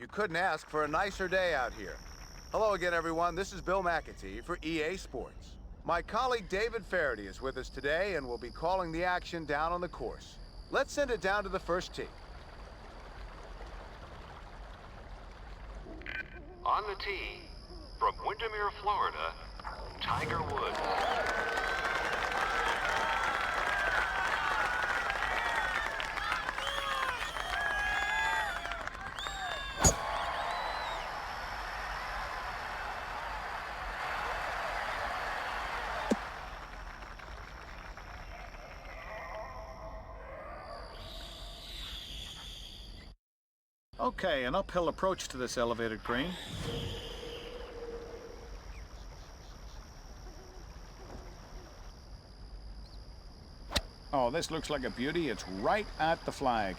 You couldn't ask for a nicer day out here. Hello again, everyone. This is Bill McAtee for EA Sports. My colleague David Faraday is with us today and will be calling the action down on the course. Let's send it down to the first tee. On the tee, from Windermere, Florida, Tiger Woods. Okay, an uphill approach to this elevated green. Oh, this looks like a beauty. It's right at the flag.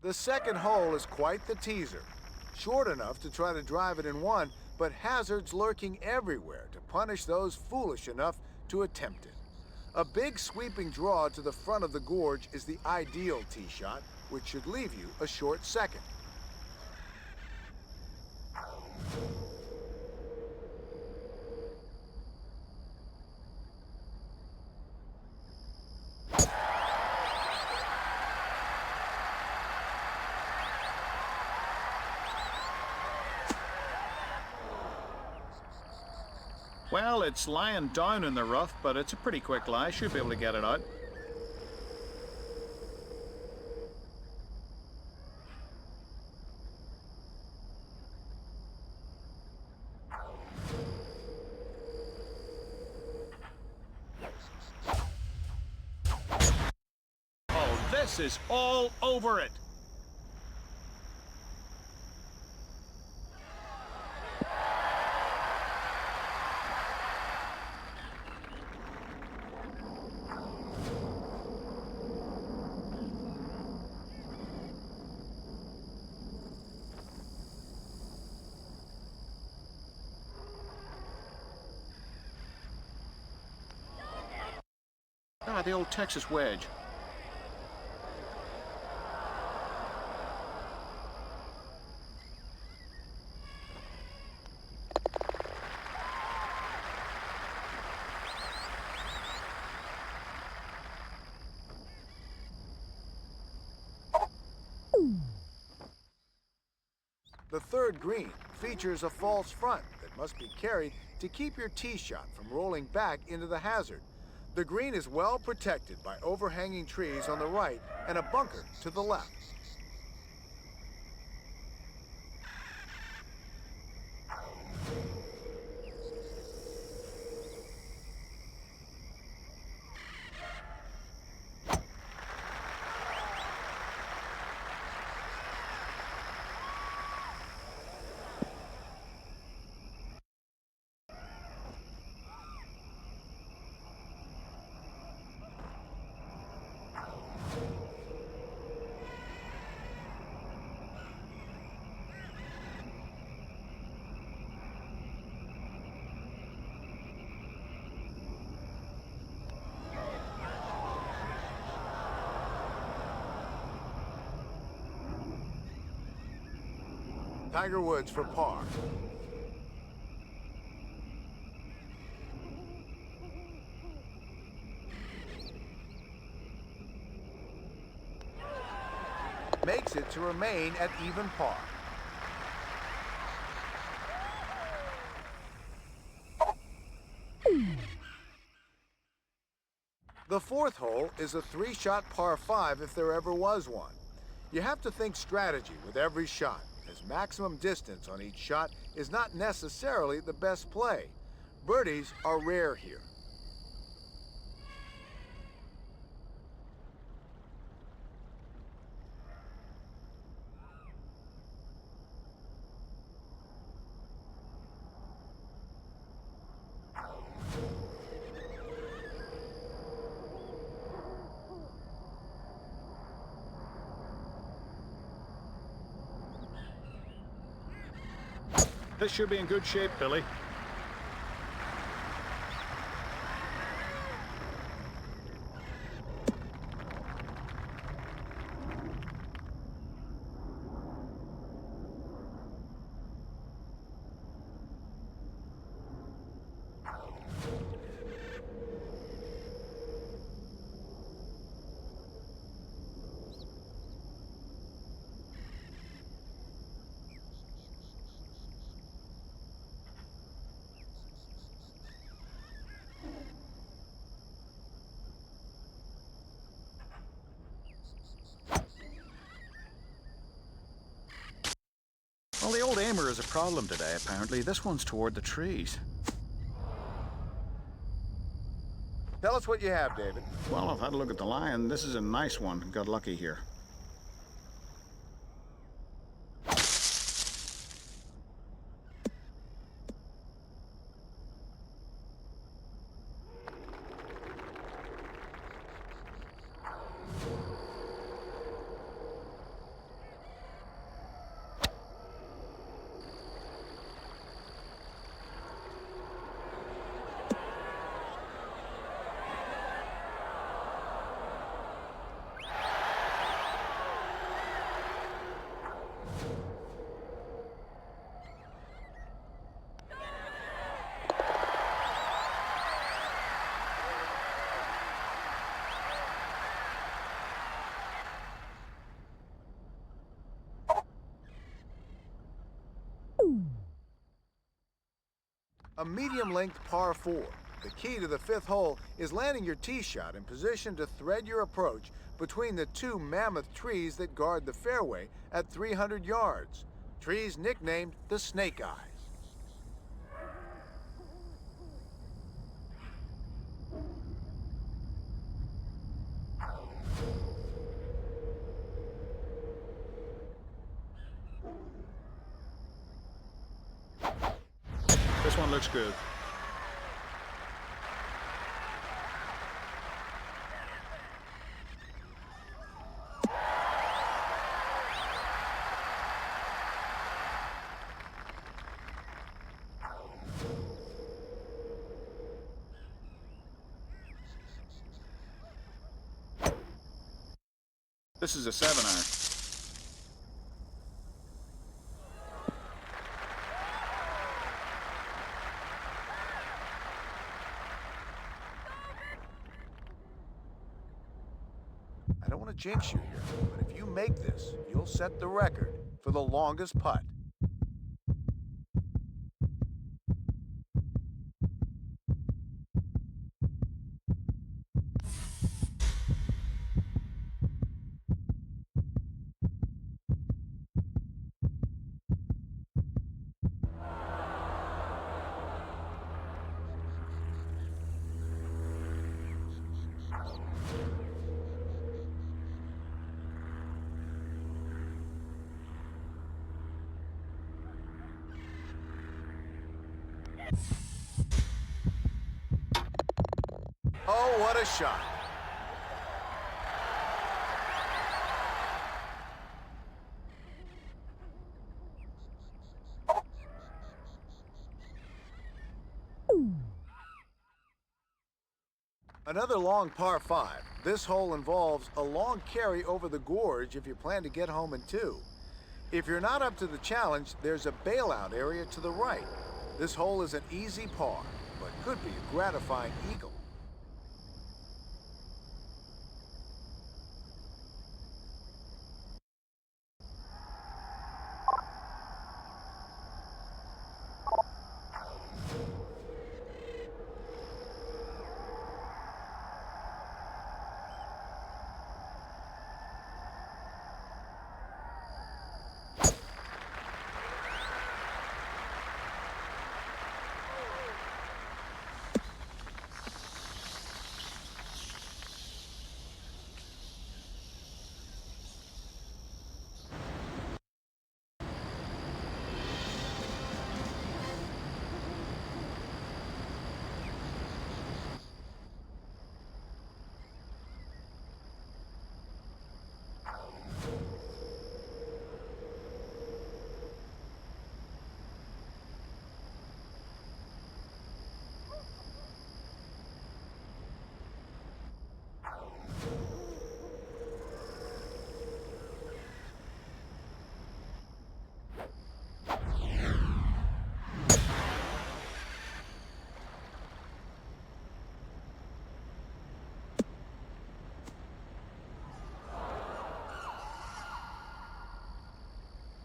The second hole is quite the teaser. Short enough to try to drive it in one, but hazards lurking everywhere to punish those foolish enough to attempt it. A big sweeping draw to the front of the gorge is the ideal tee shot, which should leave you a short second. Well, it's lying down in the rough, but it's a pretty quick lie. Should be able to get it out. Oh, this is all over it. Ah, the old Texas wedge. The third green features a false front that must be carried to keep your tee shot from rolling back into the hazard. The green is well protected by overhanging trees on the right and a bunker to the left. Tiger Woods for par. Makes it to remain at even par. The fourth hole is a three-shot par 5 if there ever was one. You have to think strategy with every shot, as maximum distance on each shot is not necessarily the best play. Birdies are rare here. This should be in good shape, Billy. Well, the old aimer is a problem today, apparently. This one's toward the trees. Tell us what you have, David. Well, I've had a look at the lie, and this is a nice one. Got lucky here. A medium-length par 4. The key to the fifth hole is landing your tee shot in position to thread your approach between the two mammoth trees that guard the fairway at 300 yards. Trees nicknamed the Snake Eyes. This one looks good. This is a 7-iron. I don't want to jinx you here, but if you make this, you'll set the record for the longest putt. Oh, what a shot. Another long par 5. This hole involves a long carry over the gorge if you plan to get home in 2. If you're not up to the challenge, there's a bailout area to the right. This hole is an easy par, but could be a gratifying eagle.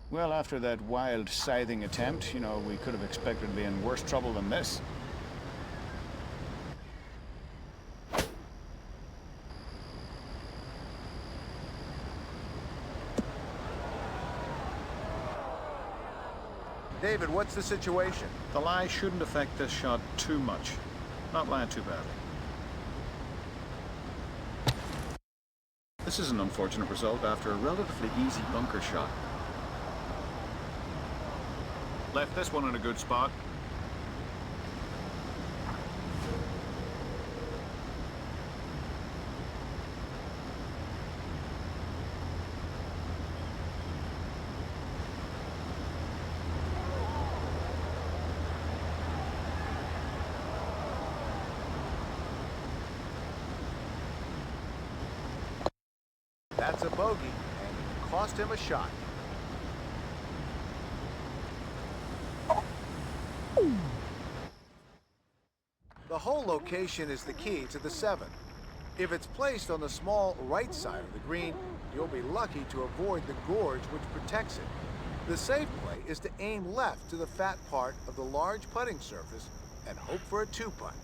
Well, after that wild scything attempt, we could have expected to be in worse trouble than this. David, what's the situation? The lie shouldn't affect this shot too much. Not lying too badly. This is an unfortunate result after a relatively easy bunker shot. Left this one in a good spot. That's a bogey, and it cost him a shot. The hole location is the key to the 7. If it's placed on the small right side of the green, you'll be lucky to avoid the gorge which protects it. The safe play is to aim left to the fat part of the large putting surface and hope for a 2-putt.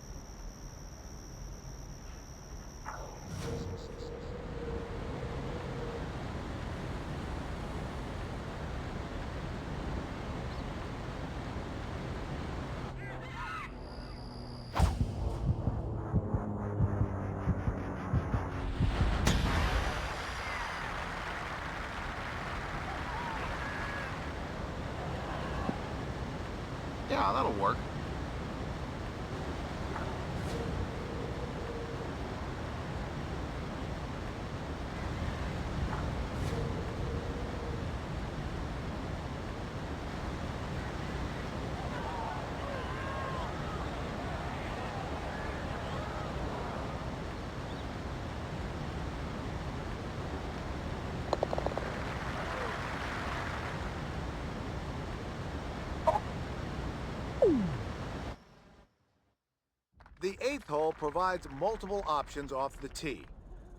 Yeah, that'll work. The 8th hole provides multiple options off the tee.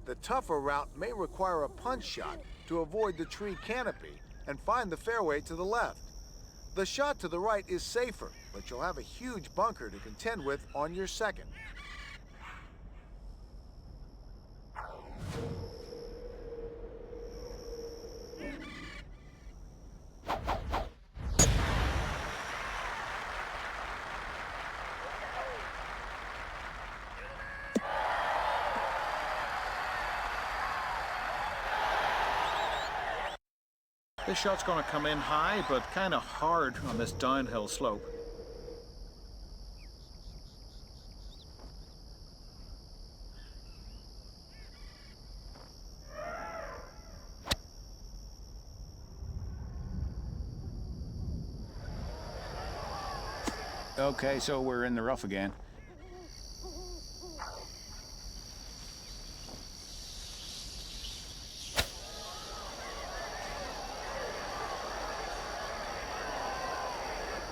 The tougher route may require a punch shot to avoid the tree canopy and find the fairway to the left. The shot to the right is safer, but you'll have a huge bunker to contend with on your 2nd. This shot's going to come in high, but kind of hard on this downhill slope. Okay, so we're in the rough again.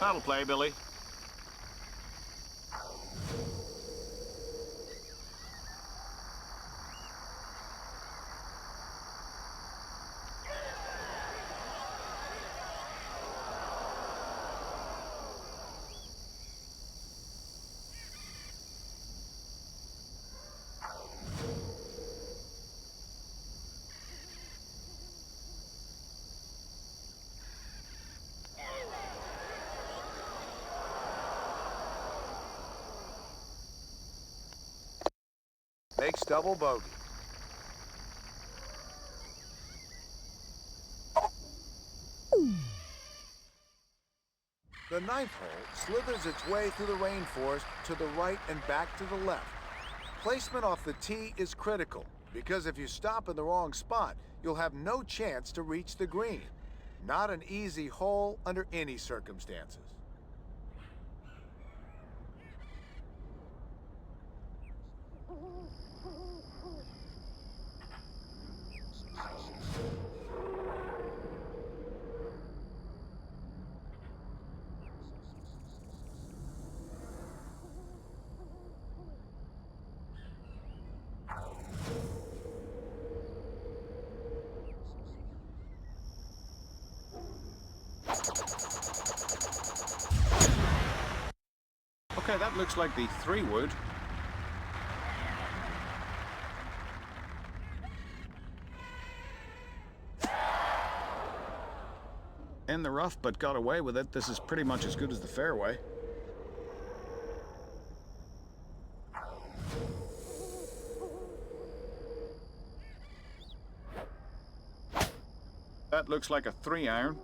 That'll play, Billy. Makes double bogey. The ninth hole slithers its way through the rainforest to the right and back to the left. Placement off the tee is critical, because if you stop in the wrong spot, you'll have no chance to reach the green. Not an easy hole under any circumstances. Okay, that looks like the 3-wood. In the rough, but got away with it. This is pretty much as good as the fairway. That looks like a 3-iron.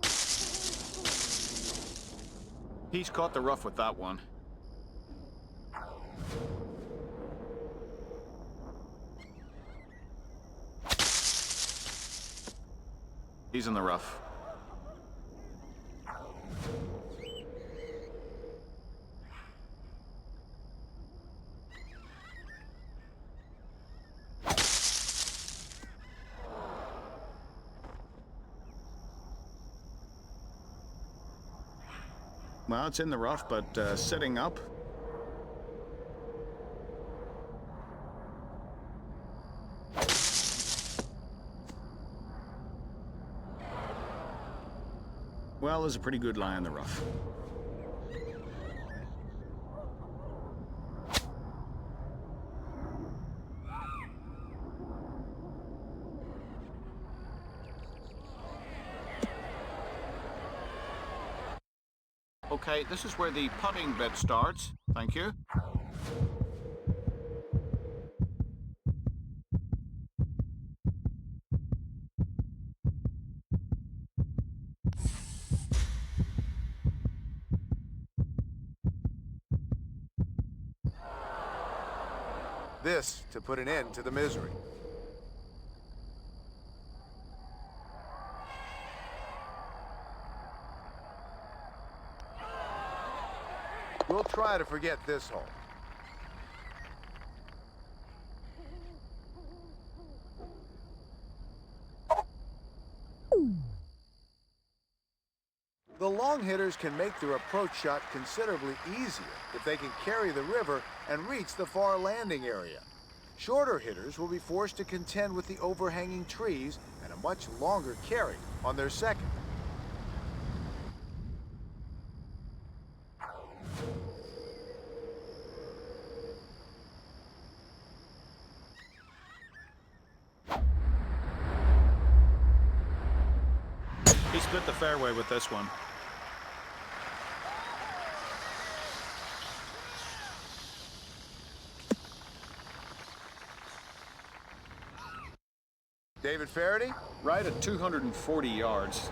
He's caught the rough with that one. He's in the rough. Well, it's in the rough, but sitting up. Well, there's a pretty good lie in the rough. Okay, this is where the putting bit starts. Thank you. This to put an end to the misery. We'll try to forget this hole. The long hitters can make their approach shot considerably easier if they can carry the river and reach the far landing area. Shorter hitters will be forced to contend with the overhanging trees and a much longer carry on their second. He split the fairway with this one. David Faraday? Right at 240 yards.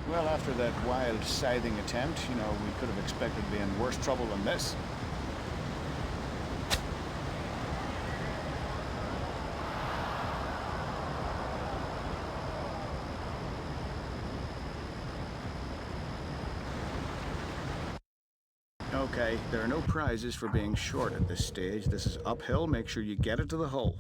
Well, after that wild scything attempt, you know, we could have expected to be in worse trouble than this. Okay, there are no prizes for being short at this stage. This is uphill. Make sure you get it to the hole.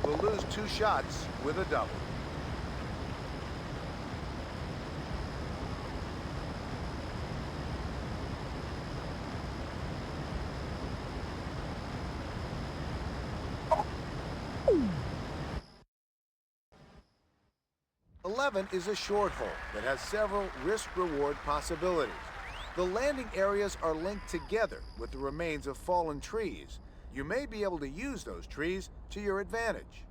Will lose 2 shots with a double. #11 is a short hole that has several risk-reward possibilities. The landing areas are linked together with the remains of fallen trees. You may be able to use those trees to your advantage.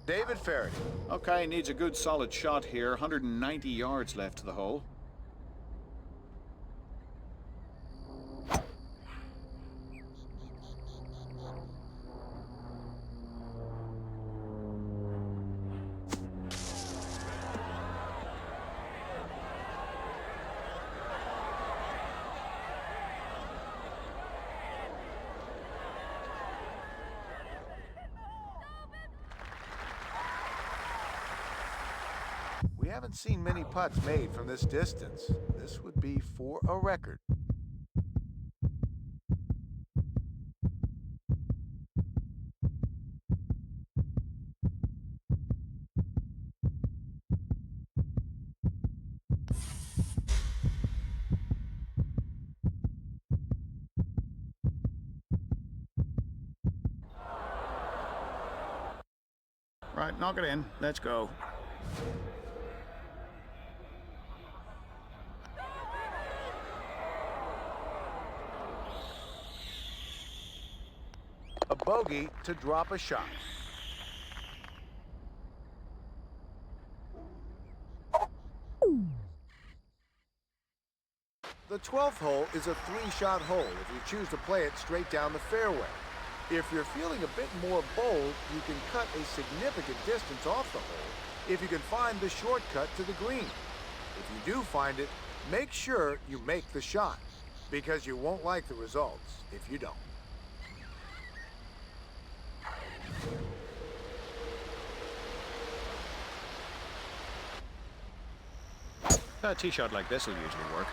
David Faraday. Okay, needs a good solid shot here. 190 yards left to the hole. We haven't seen many putts made from this distance. This would be for a record. Right, knock it in. Let's go. A bogey to drop a shot. The 12th hole is a 3-shot hole if you choose to play it straight down the fairway. If you're feeling a bit more bold, you can cut a significant distance off the hole if you can find the shortcut to the green. If you do find it, make sure you make the shot, because you won't like the results if you don't. A tee shot like this will usually work.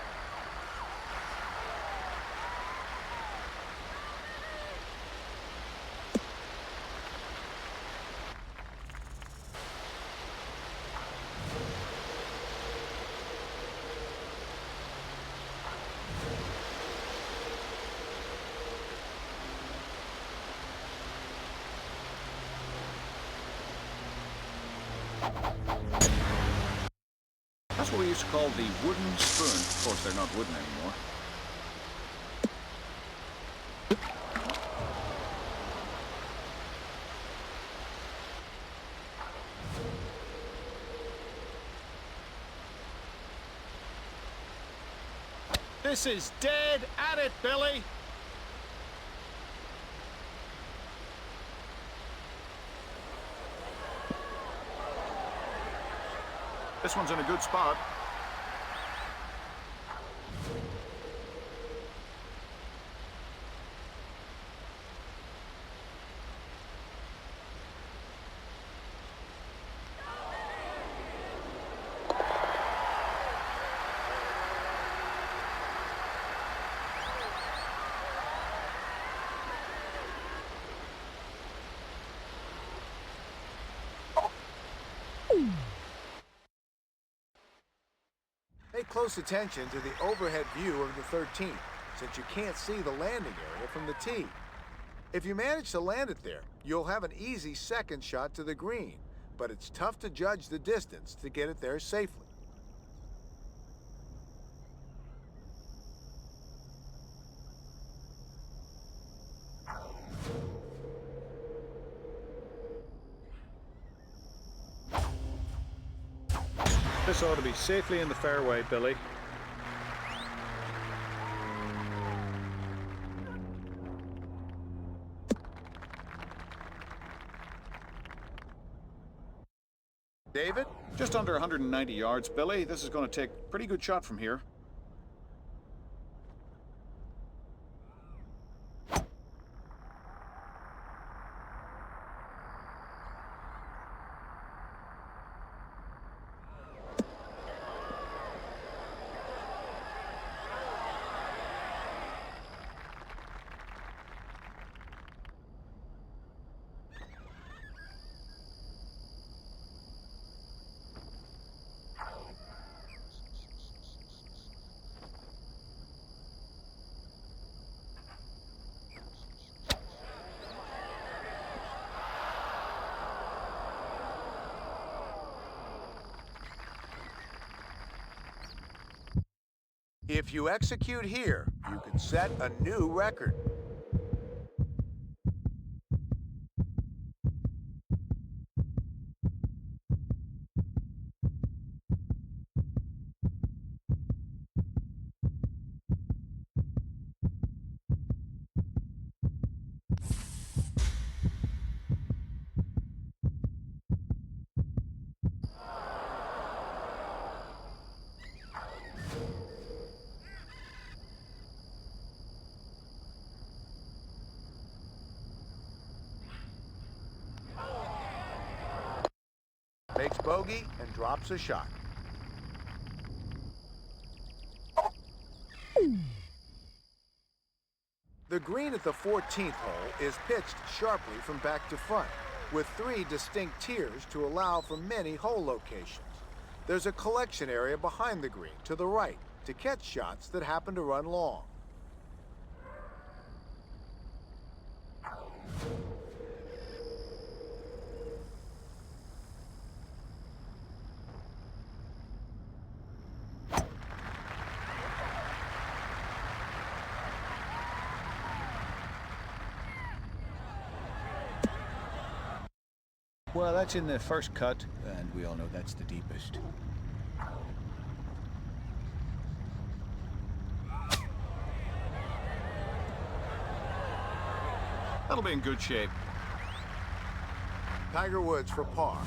That's what we used to call the wooden spoon. Of course, they're not wooden anymore. This is dead at it, Billy. This one's in a good spot. Pay close attention to the overhead view of the 13th, since you can't see the landing area from the tee. If you manage to land it there, you'll have an easy second shot to the green, but it's tough to judge the distance to get it there safely. This ought to be safely in the fairway, Billy. David? Just under 190 yards, Billy. This is going to take a pretty good shot from here. If you execute here, you could set a new record. Makes bogey and drops a shot. The green at the 14th hole is pitched sharply from back to front, with 3 distinct tiers to allow for many hole locations. There's a collection area behind the green to the right to catch shots that happen to run long. Well, that's in the first cut, and we all know that's the deepest. That'll be in good shape. Tiger Woods for par.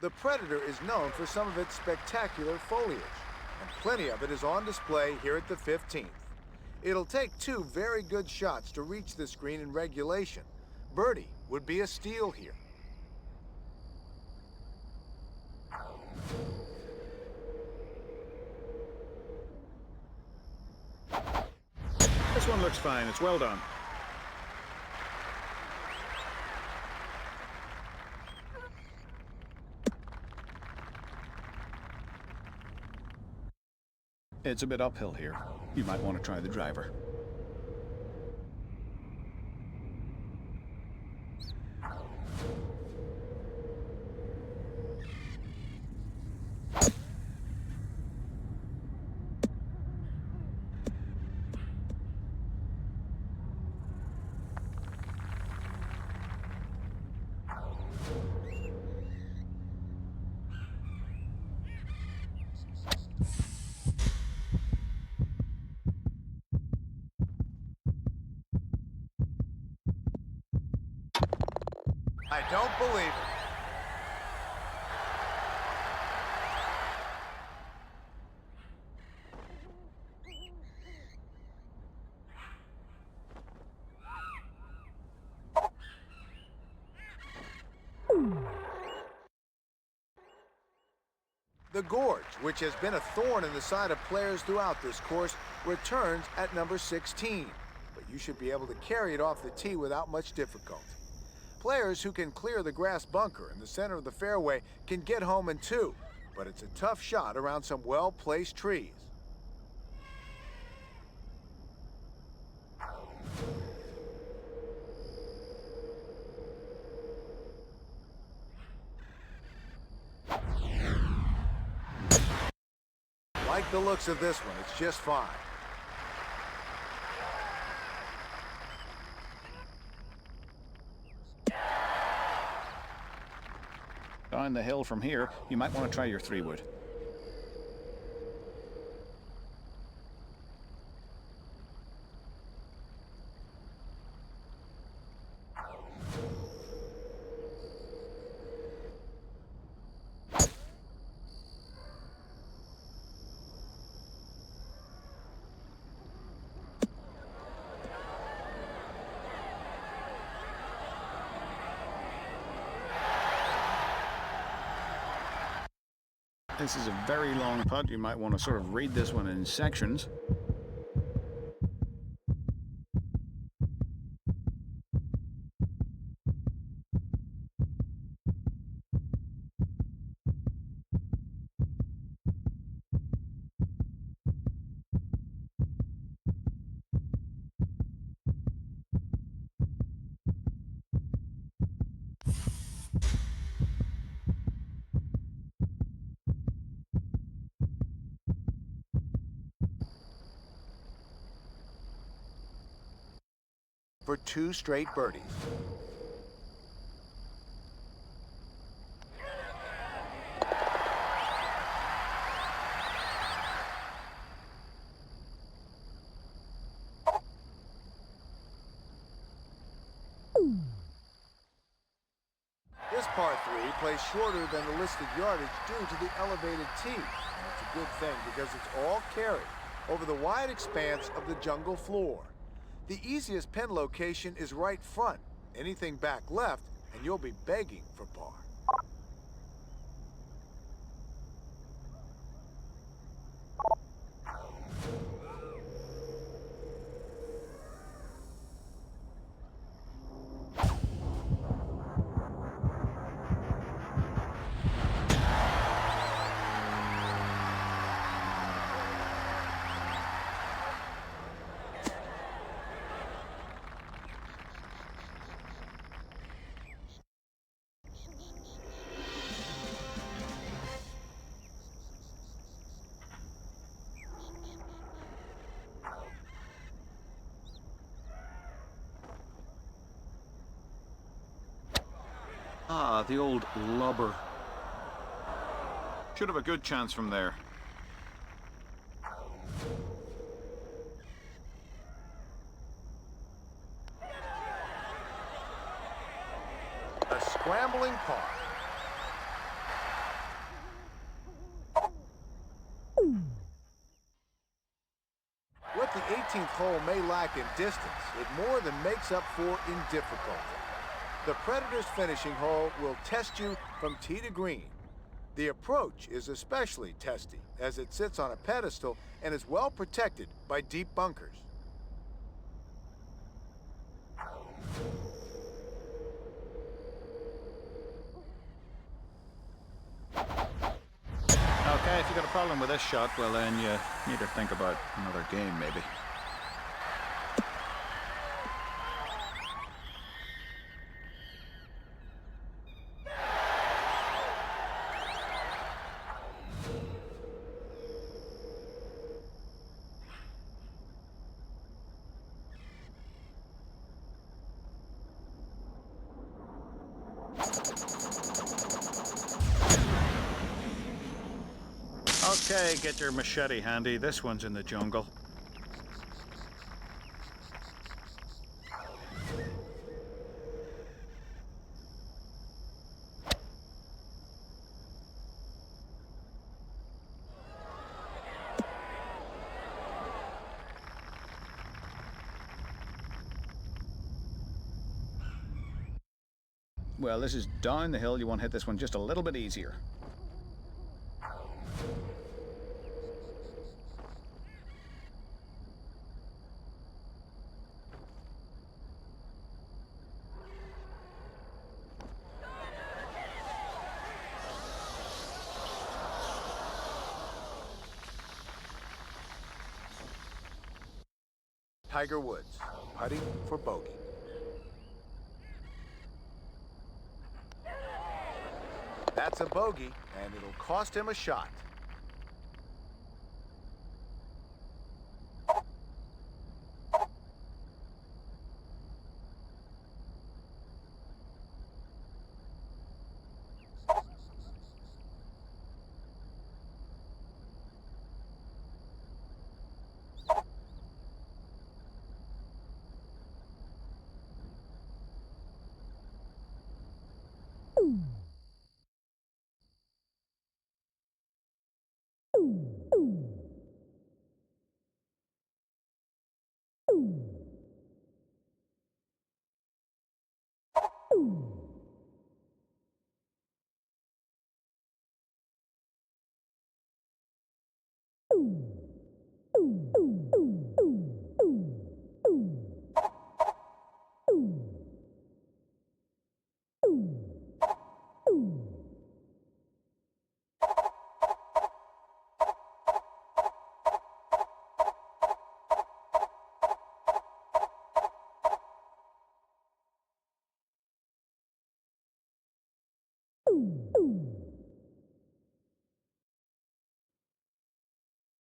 The Predator is known for some of its spectacular foliage, and plenty of it is on display here at the 15th. It'll take 2 very good shots to reach this green in regulation. Birdie would be a steal here. This one looks fine. It's well done. It's a bit uphill here. You might want to try the driver. I don't believe it. The gorge, which has been a thorn in the side of players throughout this course, returns at number 16. But you should be able to carry it off the tee without much difficulty. Players who can clear the grass bunker in the center of the fairway can get home in 2, but it's a tough shot around some well-placed trees. like the looks of this one. It's just fine. Down the hill from here, you might want to try your 3-wood. This is a very long putt. You might want to sort of read this one in sections. For 2 straight birdies. This par 3 plays shorter than the listed yardage due to the elevated tee. And it's a good thing because it's all carried over the wide expanse of the jungle floor. The easiest pin location is right front. Anything back left, and you'll be begging for par. Ah, the old lubber. Should have a good chance from there. A scrambling par. What the 18th hole may lack in distance, it more than makes up for in difficulty. The Predator's finishing hole will test you from tee to green. The approach is especially testy, as it sits on a pedestal and is well protected by deep bunkers. Okay, if you've got a problem with this shot, well then you need to think about another game maybe. Okay, get your machete handy. This one's in the jungle. Well, this is down the hill. You want to hit this one just a little bit easier. Tiger Woods, putting for bogey. That's a bogey, and it'll cost him a shot. you.